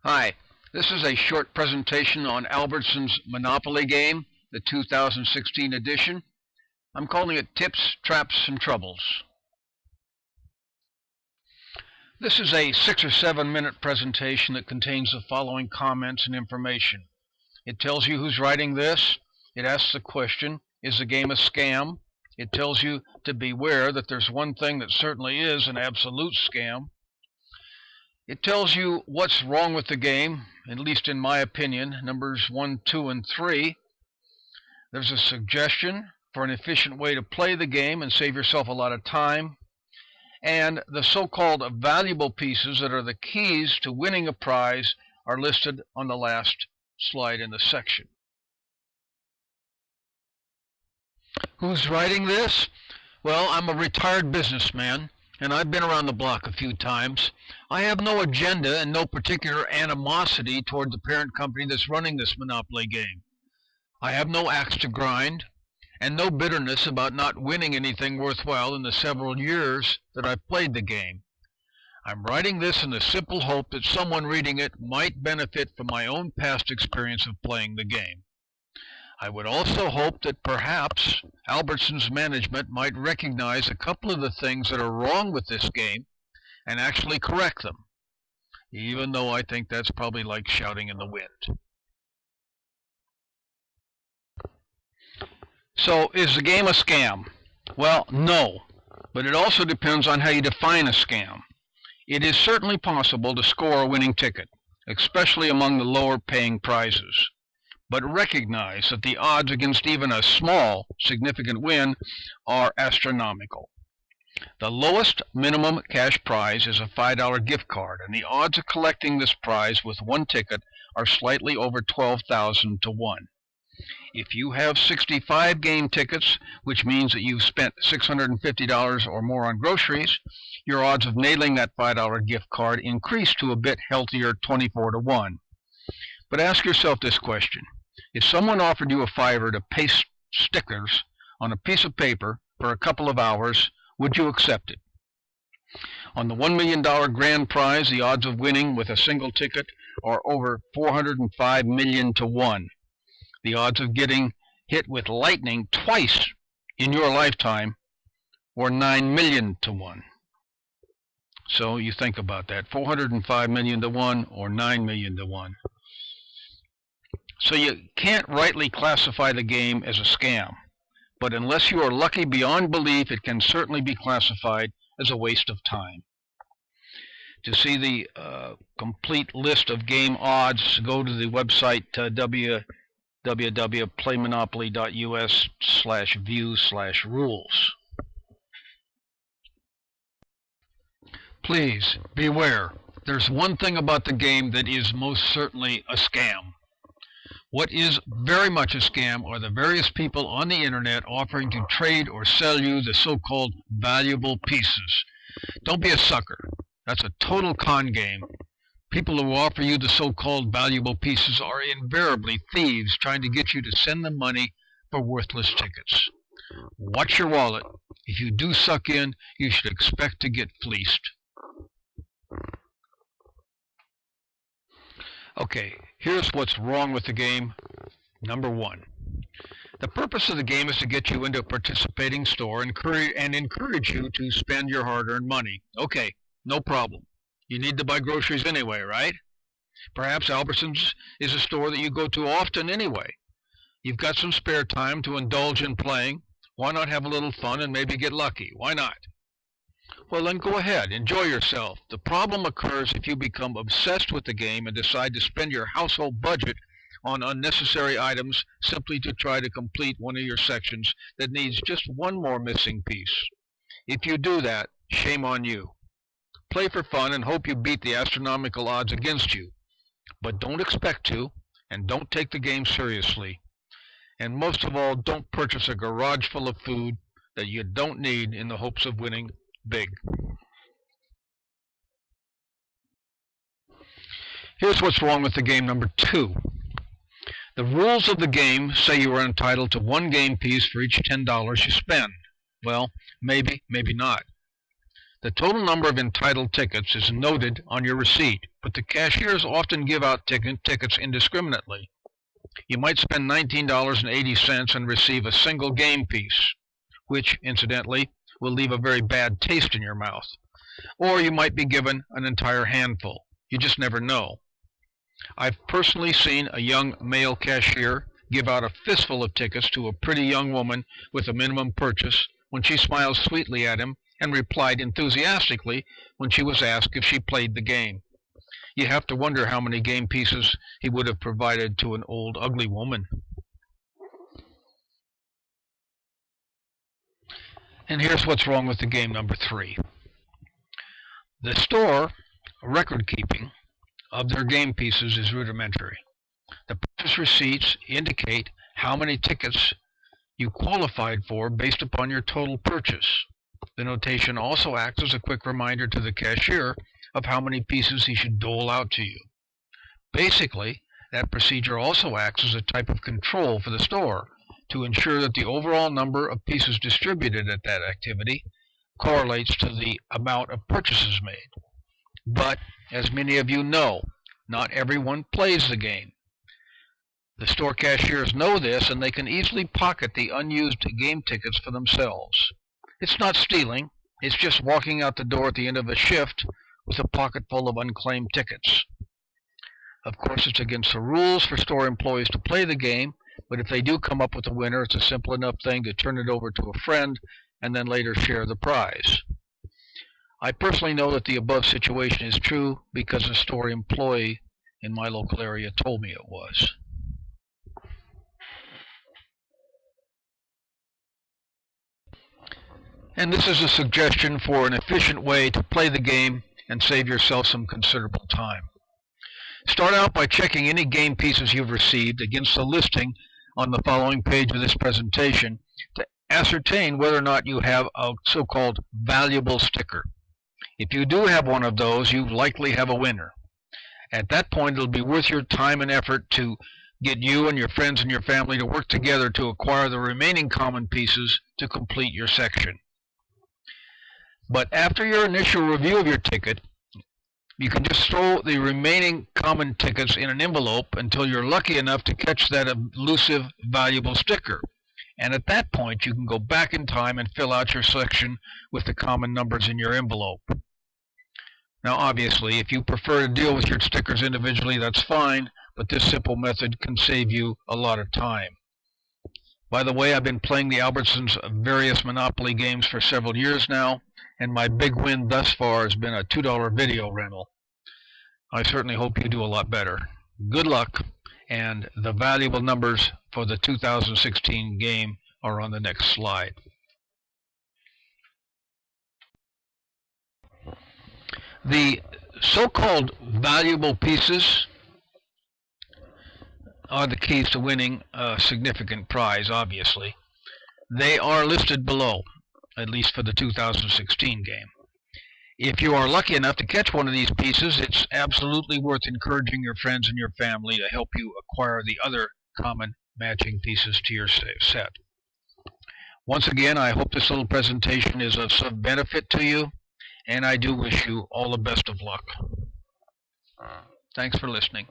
Hi, this is a short presentation on Albertson's Monopoly game, the 2016 edition. I'm calling it Tips, Traps, and Troubles. This is a 6 or 7 minute presentation that contains the following comments and information. It tells you who's writing this. It asks the question, is the game a scam? It tells you to beware that there's one thing that certainly is an absolute scam. It tells you what's wrong with the game, at least in my opinion, numbers 1, 2, and 3. There's a suggestion for an efficient way to play the game and save yourself a lot of time. And the so-called valuable pieces that are the keys to winning a prize are listed on the last slide in the section. Who's writing this? Well, I'm a retired businessman, and I've been around the block a few times. I have no agenda and no particular animosity toward the parent company that's running this Monopoly game. I have no axe to grind, and no bitterness about not winning anything worthwhile in the several years that I've played the game. I'm writing this in the simple hope that someone reading it might benefit from my own past experience of playing the game. I would also hope that perhaps Albertson's management might recognize a couple of the things that are wrong with this game and actually correct them, even though I think that's probably like shouting in the wind. So, is the game a scam? Well, no, but it also depends on how you define a scam. It is certainly possible to score a winning ticket, especially among the lower paying prizes. But recognize that the odds against even a small, significant win are astronomical. The lowest minimum cash prize is a $5 gift card, and the odds of collecting this prize with one ticket are slightly over 12,000 to 1. If you have 65 game tickets, which means that you've spent $650 or more on groceries, your odds of nailing that $5 gift card increase to a bit healthier 24 to 1. But ask yourself this question. If someone offered you a $5 to paste stickers on a piece of paper for a couple of hours, would you accept it? On the $1 million grand prize, the odds of winning with a single ticket are over 405 million to 1. The odds of getting hit with lightning twice in your lifetime were 9 million to 1. So you think about that, 405 million to 1 or 9 million to 1. So you can't rightly classify the game as a scam, but unless you are lucky beyond belief, it can certainly be classified as a waste of time. To see the complete list of game odds, go to the website www.playmonopoly.us/view/rules. Please beware. There's one thing about the game that is most certainly a scam. What is very much a scam are the various people on the internet offering to trade or sell you the so-called valuable pieces. Don't be a sucker. That's a total con game. People who offer you the so-called valuable pieces are invariably thieves trying to get you to send them money for worthless tickets. Watch your wallet. If you do suck in, you should expect to get fleeced. Okay, here's what's wrong with the game. Number 1. The purpose of the game is to get you into a participating store and encourage you to spend your hard-earned money. Okay, no problem. You need to buy groceries anyway, right? Perhaps Albertson's is a store that you go to often anyway. You've got some spare time to indulge in playing. Why not have a little fun and maybe get lucky? Why not? Well, then go ahead, enjoy yourself. The problem occurs if you become obsessed with the game and decide to spend your household budget on unnecessary items simply to try to complete one of your sections that needs just one more missing piece. If you do that, shame on you. Play for fun and hope you beat the astronomical odds against you. But don't expect to, and don't take the game seriously. And most of all, don't purchase a garage full of food that you don't need in the hopes of winning big. Here's what's wrong with the game number 2. The rules of the game say you are entitled to one game piece for each $10 you spend. Well, maybe, maybe not. The total number of entitled tickets is noted on your receipt, but the cashiers often give out tickets indiscriminately. You might spend $19.80 and receive a single game piece, which, incidentally, will leave a very bad taste in your mouth. Or you might be given an entire handful. You just never know. I've personally seen a young male cashier give out a fistful of tickets to a pretty young woman with a minimum purchase when she smiled sweetly at him and replied enthusiastically when she was asked if she played the game. You have to wonder how many game pieces he would have provided to an old, ugly woman. And here's what's wrong with the game number 3. The store record keeping of their game pieces is rudimentary. The purchase receipts indicate how many tickets you qualified for based upon your total purchase. The notation also acts as a quick reminder to the cashier of how many pieces he should dole out to you. Basically, that procedure also acts as a type of control for the store to ensure that the overall number of pieces distributed at that activity correlates to the amount of purchases made. But, as many of you know, not everyone plays the game. The store cashiers know this, and they can easily pocket the unused game tickets for themselves. It's not stealing, it's just walking out the door at the end of a shift with a pocket full of unclaimed tickets. Of course, it's against the rules for store employees to play the game, but if they do come up with a winner, it's a simple enough thing to turn it over to a friend and then later share the prize. I personally know that the above situation is true because a store employee in my local area told me it was. And this is a suggestion for an efficient way to play the game and save yourself some considerable time. Start out by checking any game pieces you've received against the listing on the following page of this presentation to ascertain whether or not you have a so-called valuable sticker. If you do have one of those, you likely have a winner. At that point, it'll be worth your time and effort to get you and your friends and your family to work together to acquire the remaining common pieces to complete your section. But after your initial review of your ticket, you can just throw the remaining common tickets in an envelope until you're lucky enough to catch that elusive valuable sticker. And at that point, you can go back in time and fill out your section with the common numbers in your envelope. Now, obviously, if you prefer to deal with your stickers individually, that's fine, but this simple method can save you a lot of time. By the way, I've been playing the Albertsons various Monopoly games for several years now, and my big win thus far has been a $2 video rental. I certainly hope you do a lot better. Good luck, and the valuable numbers for the 2016 game are on the next slide. The so-called valuable pieces are the keys to winning a significant prize, obviously. They are listed below, at least for the 2016 game. If you are lucky enough to catch one of these pieces, it's absolutely worth encouraging your friends and your family to help you acquire the other common matching pieces to your set. Once again, I hope this little presentation is of some benefit to you, and I do wish you all the best of luck. Thanks for listening.